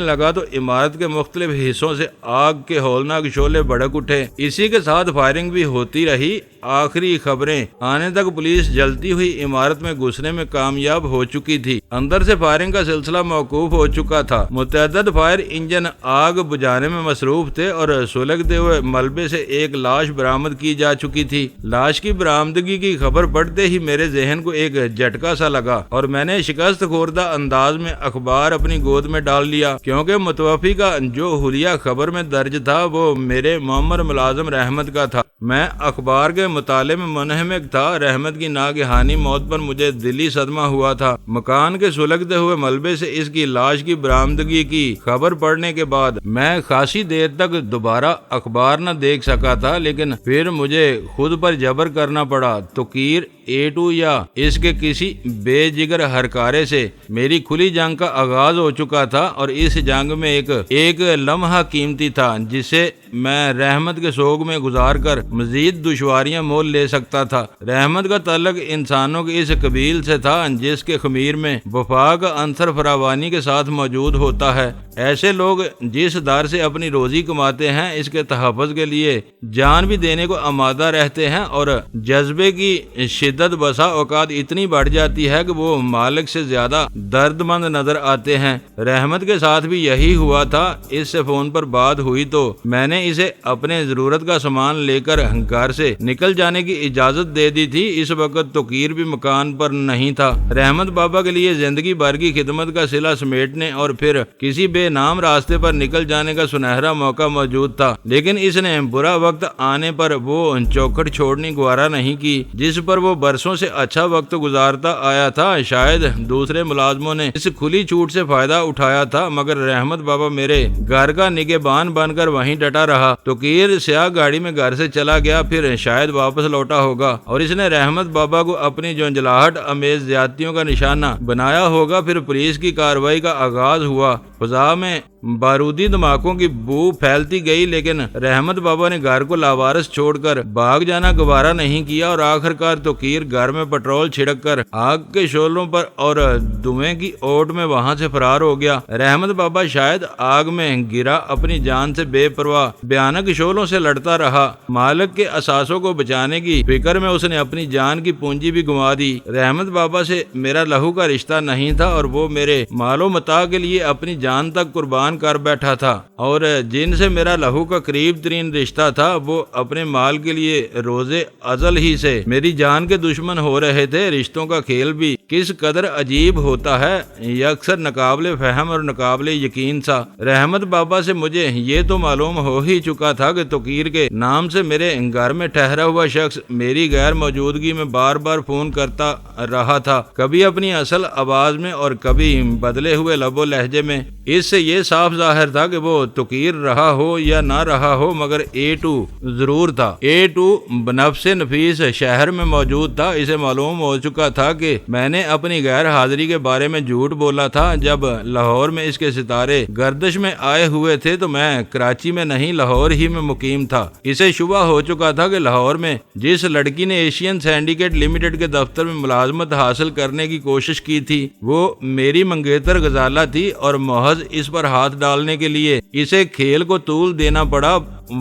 لگا تو عمارت کے مختلف حصوں سے آگ کے ہولناک شعلے بھڑک اٹھے۔ اسی کے ساتھ فائرنگ بھی ہوتی رہی۔ آخری خبریں آنے تک پولیس جلتی ہوئی عمارت میں گھسنے میں کامیاب ہو چکی تھی۔ اندر سے فائرنگ کا سلسلہ موقوف ہو چکا تھا۔ متعدد فائر انجن آگ بجھانے میں مصروف تھے اور سلگتے ہوئے ملبے سے ایک لاش برآمد کی جا چکی تھی۔ لاش کی برآمدگی کی خبر پڑتے ہی میرے ذہن کو ایک جھٹکا سا لگا اور میں نے شکست خوردہ انداز میں اخبار اپنی گود میں ڈال لیا، کیونکہ متوفی کا جو حلیہ خبر میں درج تھا وہ میرے معمر ملازم رحمت کا تھا۔ میں اخبار کے مطالعے میں منہمک تھا۔ رحمت کی ناگہانی موت پر مجھے دلی صدمہ ہوا تھا۔ مکان کے سلگتے ہوئے ملبے سے اس کی لاش کی برآمدگی کی خبر پڑنے کے بعد میں خاصی دیر تک دوبارہ اخبار نہ دیکھ سکا تھا، لیکن پھر مجھے خود پر جبر کرنا پڑا۔ توقیر A2 یا اس کے کسی بے جگر ہرکارے سے میری کھلی جنگ کا آغاز ہو چکا تھا، اور اس جنگ میں ایک لمحہ قیمتی تھا جسے میں رحمت کے سوگ میں گزار کر مزید دشواریاں مول لے سکتا تھا۔ رحمت کا تعلق انسانوں کے اس قبیل سے تھا جس کے خمیر میں وفا کا عنصر فراوانی کے ساتھ موجود ہوتا ہے۔ ایسے لوگ جس دار سے اپنی روزی کماتے ہیں اس کے تحفظ کے لیے جان بھی دینے کو آمادہ رہتے ہیں، اور جذبے کی شدت بسا اوقات اتنی بڑھ جاتی ہے کہ وہ مالک سے زیادہ درد مند نظر آتے ہیں۔ رحمت کے ساتھ بھی یہی ہوا تھا۔ اس سے فون پر بات ہوئی تو میں نے اسے اپنے ضرورت کا سامان لے کر گھر سے نکل جانے کی اجازت دے دی تھی۔ اس وقت توقیر بھی مکان پر نہیں تھا۔ رحمت بابا کے لیے زندگی بھر کی خدمت کا صلہ سمیٹنے اور پھر کسی بے نام راستے پر نکل جانے کا سنہرا موقع موجود تھا، لیکن اس نے برا وقت آنے پر وہ چوکھٹ چھوڑنی گوارا نہیں کی جس پر وہ برسوں سے اچھا وقت گزارتا آیا تھا۔ شاید دوسرے ملازموں نے اس کھلی چھوٹ سے فائدہ اٹھایا تھا، مگر رحمت بابا میرے گھر کا نگہبان بن کر وہیں ڈٹا رہا۔ توقیر سیاہ گاڑی میں گھر سے چلا گیا، پھر شاید واپس لوٹا ہوگا اور اس نے رحمت بابا کو اپنی جھنجھلاہٹ امیز زیادتیوں کا نشانہ بنایا ہوگا۔ پھر پولیس کی کارروائی کا آغاز ہوا۔ فضا میں بارودی دھماکوں کی بو پھیلتی گئی، لیکن رحمت بابا نے گھر کو لاوارث چھوڑ کر بھاگ جانا گوارا نہیں کیا، اور آخرکار توقیر گھر میں پٹرول چھڑک کر آگ کے شعلوں پر اور دھوئیں کی اوٹ میں وہاں سے فرار ہو گیا۔ رحمت بابا شاید آگ میں گرا اپنی جان سے بے پرواہ بھیانک شعلوں سے لڑتا رہا۔ مالک کے اثاثوں کو بچانے کی فکر میں اس نے اپنی جان کی پونجی بھی گنوا دی۔ رحمت بابا سے میرا لہو کا رشتہ نہیں تھا، اور وہ میرے مال و متاع کے لیے اپنی جان تک قربان قربان کر بیٹھا تھا اور جن سے میرا لہو کا قریب ترین رشتہ تھا وہ اپنے مال کے لیے روزے ازل ہی سے میری جان کے دشمن ہو رہے تھے۔ رشتوں کا کھیل بھی کس قدر عجیب ہوتا ہے، یہ اکثر ناقابل فہم اور ناقابل یقین سا۔ رحمت بابا سے مجھے یہ تو معلوم ہو ہی چکا تھا کہ توقیر کے نام سے میرے گھر میں ٹھہرا ہوا شخص میری غیر موجودگی میں بار بار فون کرتا رہا تھا، کبھی اپنی اصل آواز میں اور کبھی بدلے ہوئے لب و لہجے میں۔ اس سے یہ صاف ظاہر تھا کہ وہ توقیر رہا ہو یا نہ رہا ہو مگر A2 ضرور تھا۔ A2 بنفس نفیس شہر میں موجود تھا۔ اسے معلوم ہو چکا تھا کہ میں نے اپنی غیر حاضری کے بارے میں جھوٹ بولا تھا۔ جب لاہور میں اس کے ستارے گردش میں آئے ہوئے تھے تو میں کراچی میں نہیں لاہور ہی میں مقیم تھا۔ اسے شبہ ہو چکا تھا کہ لاہور میں جس لڑکی نے ایشین سینڈیکیٹ لمیٹڈ کے دفتر میں ملازمت حاصل کرنے کی کوشش کی تھی وہ میری منگیتر غزالہ تھی اور محض اس پر ہاتھ ڈالنے کے لیے اسے کھیل کو طول دینا پڑا،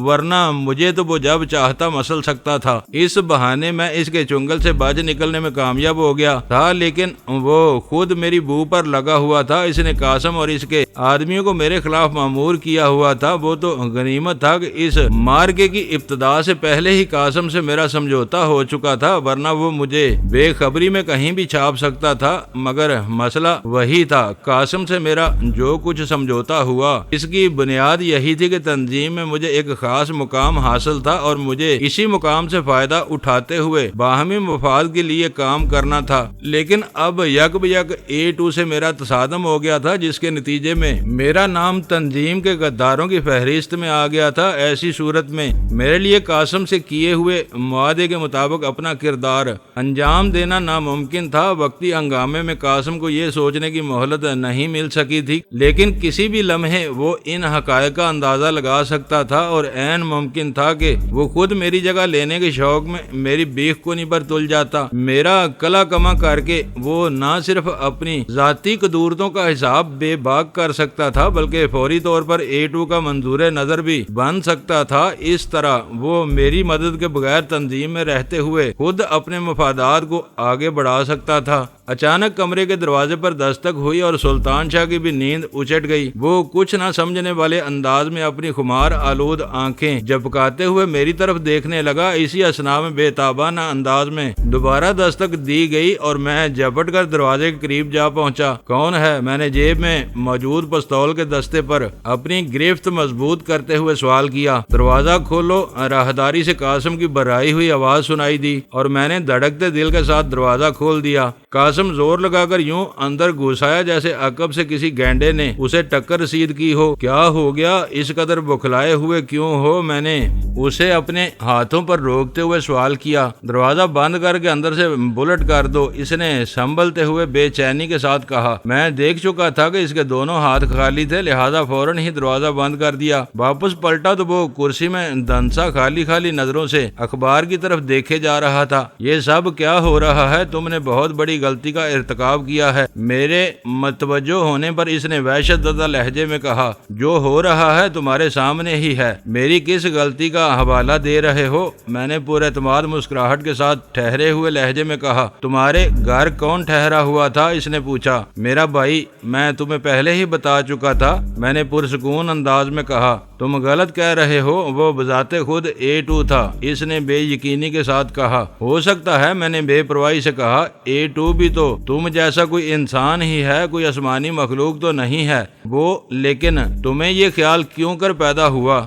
ورنہ مجھے تو وہ جب چاہتا مسل سکتا تھا۔ اس بہانے میں اس کے چنگل سے بچ نکلنے میں کامیاب ہو گیا تھا، لیکن وہ خود میری بو پر لگا ہوا تھا۔ اس نے قاسم اور اس کے آدمیوں کو میرے خلاف مامور کیا ہوا تھا۔ وہ تو غنیمت تھا کہ اس مارکے کی ابتدا سے پہلے ہی قاسم سے میرا سمجھوتا ہو چکا تھا، ورنہ وہ مجھے بے خبری میں کہیں بھی چھاپ سکتا تھا۔ مگر مسئلہ وہی تھا، قاسم سے میرا جو کچھ سمجھوتا ہوا اس کی بنیاد یہی تھی کہ تنظیم میں مجھے ایک خاص مقام حاصل تھا اور مجھے اسی مقام سے فائدہ اٹھاتے ہوئے باہمی مفاد کے لیے کام کرنا تھا۔ لیکن اب یک بیک A2 سے میرا تصادم ہو گیا تھا، جس کے نتیجے میں میرا نام تنظیم کے غداروں کی فہرست میں آ گیا تھا۔ ایسی صورت میں میرے لیے قاسم سے کیے ہوئے معاہدے کے مطابق اپنا کردار انجام دینا ناممکن تھا۔ وقتی ہنگامے میں قاسم کو یہ سوچنے کی مہلت نہیں مل سکی تھی، لیکن کسی بھی لمحے وہ ان حقائق کا اندازہ لگا سکتا تھا اور عین ممکن تھا کہ وہ خود میری جگہ لینے کے شوق میں میری بیخ کونی پر تل جاتا۔ میرا کلا کما کر کے وہ نہ صرف اپنی ذاتی قدورتوں کا حساب بے باک کر سکتا تھا بلکہ فوری طور پر A2 کا منظور نظر بھی بن سکتا تھا۔ اس طرح وہ میری مدد کے بغیر تنظیم میں رہتے ہوئے خود اپنے مفادات کو آگے بڑھا سکتا تھا۔ اچانک کمرے کے دروازے پر دستک ہوئی اور سلطان شاہ کی بھی نیند اچٹ گئی۔ وہ کچھ نہ سمجھنے والے انداز میں اپنی خمار آلود آنکھیں جھپکاتے ہوئے میری طرف دیکھنے لگا۔ اسی اثنا میں بے تابانہ انداز میں دوبارہ دستک دی گئی اور میں جھپٹ کر دروازے کے قریب جا پہنچا۔ کون ہے؟ میں نے جیب میں موجود پستول کے دستے پر اپنی گرفت مضبوط کرتے ہوئے سوال کیا۔ دروازہ کھولو، راہداری سے قاسم کی برائی ہوئی آواز سنائی دی اور میں نے دھڑکتے دل کے ساتھ دروازہ کھول دیا۔ قاسم زور لگا کر یوں اندر گھسایا جیسے عقب سے کسی گینڈے نے اسے ٹکر رسید کی ہو۔ کیا ہو گیا؟ اس قدر بکھلائے ہوئے کیوں ہو؟ میں نے اسے اپنے ہاتھوں پر روکتے ہوئے سوال کیا۔ دروازہ بند کر کے اندر سے بلٹ کر دو، اس نے سنبھلتے ہوئے بے چینی کے ساتھ کہا۔ میں دیکھ چکا تھا کہ اس کے دونوں ہاتھ خالی تھے، لہذا فوراً ہی دروازہ بند کر دیا۔ واپس پلٹا تو وہ کرسی میں دھنسا خالی نظروں سے اخبار کی طرف دیکھے جا رہا تھا۔ یہ سب کیا ہو رہا ہے؟ تم نے بہت بڑی غلطی کا ارتکاب کیا ہے۔ میرے متوجہ ہونے پر اس نے وحشت زدہ لہجے میں کہا، جو ہو رہا ہے تمہارے سامنے ہی ہے، میری کس غلطی کا حوالہ دے رہے ہو؟ میں نے پورے اعتماد مسکراہٹ کے ساتھ ٹھہرے ہوئے لہجے میں کہا۔ تمہارے گھر کون ٹھہرا ہوا تھا؟ اس نے پوچھا۔ میرا بھائی، میں تمہیں پہلے ہی بتا چکا تھا، میں نے پرسکون انداز میں کہا۔ تم غلط کہہ رہے ہو، وہ بذات خود A2 تھا، اس نے بے یقینی کے ساتھ کہا۔ ہو سکتا ہے، میں نے بے پرواہی سے کہا، A2 بھی تو تم جیسا کوئی انسان ہی ہے، کوئی آسمانی مخلوق تو نہیں ہے وہ، لیکن تمہیں یہ خیال کیوں کر پیدا ہوا؟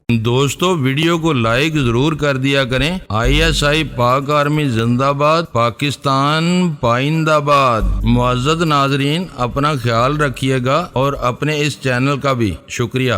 دوستو ویڈیو کو لائک ضرور کر دیا کریں۔ ISI پاک آرمی زندہ باد، پاکستان پائندہ باد۔ معزز ناظرین، اپنا خیال رکھیے گا اور اپنے اس چینل کا بھی شکریہ۔